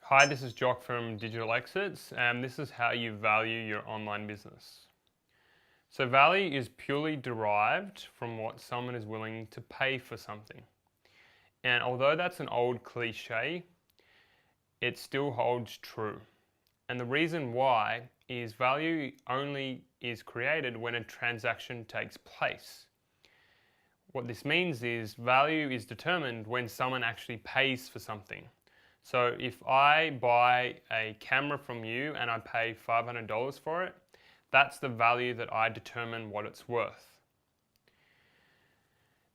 Hi, this is Jock from Digital Exits, and this is how you value your online business. So value is purely derived from what someone is willing to pay for something. And although that's an old cliche, it still holds true. And the reason why is value only is created when a transaction takes place. What this means is value is determined when someone actually pays for something. So if I buy a camera from you and I pay $500 for it, that's the value that I determine what it's worth.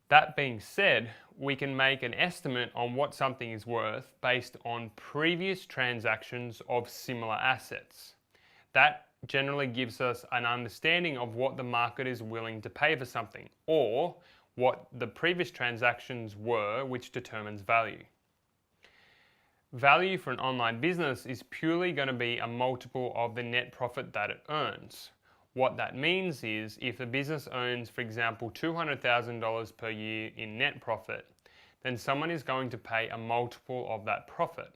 That being said, we can make an estimate on what something is worth based on previous transactions of similar assets. That generally gives us an understanding of what the market is willing to pay for something, or what the previous transactions were, which determines value. Value for an online business is purely going to be a multiple of the net profit that it earns. What that means is if the business earns, for example, $200,000 per year in net profit, then someone is going to pay a multiple of that profit.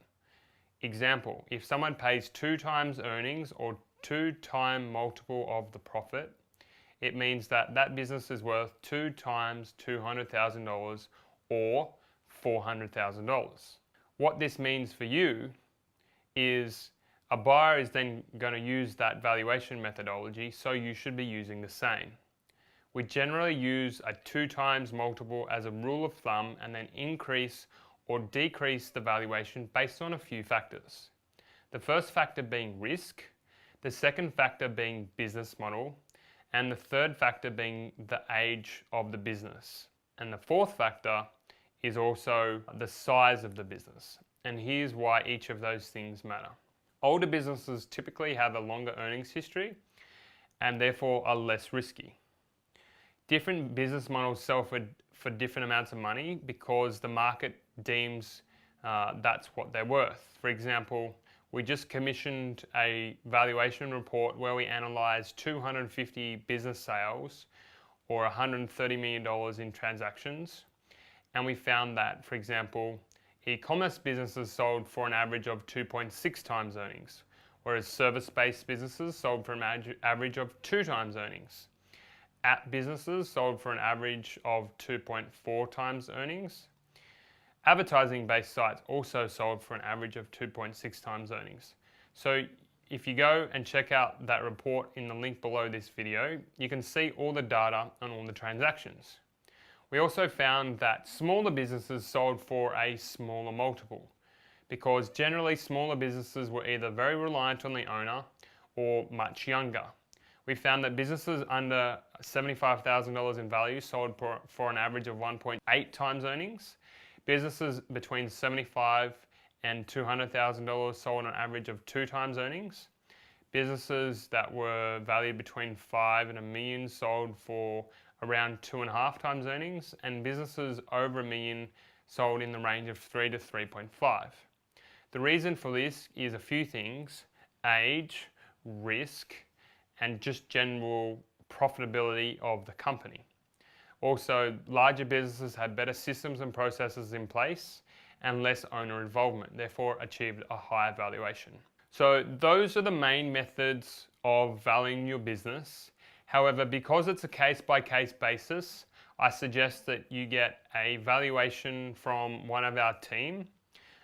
Example, if someone pays 2 times earnings or 2-time multiple of the profit, it means that that business is worth 2 times $200,000 or $400,000. What this means for you is a buyer is then going to use that valuation methodology, so you should be using the same. We generally use a 2 times multiple as a rule of thumb and then increase or decrease the valuation based on a few factors. The first factor being risk, the second factor being business model, and the third factor being the age of the business. And the fourth factor is also the size of the business. And here's why each of those things matter. Older businesses typically have a longer earnings history and therefore are less risky. Different business models sell for different amounts of money because the market deems that's what they're worth. For example, we just commissioned a valuation report where we analysed 250 business sales or $130 million in transactions. And we found that, for example, e-commerce businesses sold for an average of 2.6 times earnings, whereas service-based businesses sold for an average of 2 times earnings. App businesses sold for an average of 2.4 times earnings. Advertising-based sites also sold for an average of 2.6 times earnings. So if you go and check out that report in the link below this video, you can see all the data on all the transactions. We also found that smaller businesses sold for a smaller multiple because generally smaller businesses were either very reliant on the owner or much younger. We found that businesses under $75,000 in value sold for an average of 1.8 times earnings. Businesses between $75,000 and $200,000 sold an average of 2 times earnings. Businesses that were valued between $5 and $1 million sold for around 2.5 times earnings, and businesses over $1 million sold in the range of 3 to 3.5. The reason for this is a few things: age, risk, and just general profitability of the company. Also, larger businesses had better systems and processes in place and less owner involvement, therefore achieved a higher valuation. So those are the main methods of valuing your business. However, because it's a case-by-case basis, I suggest that you get a valuation from one of our team,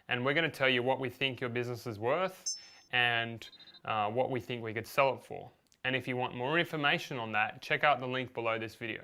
and we're going to tell you what we think your business is worth and what we think we could sell it for. And if you want more information on that, check out the link below this video.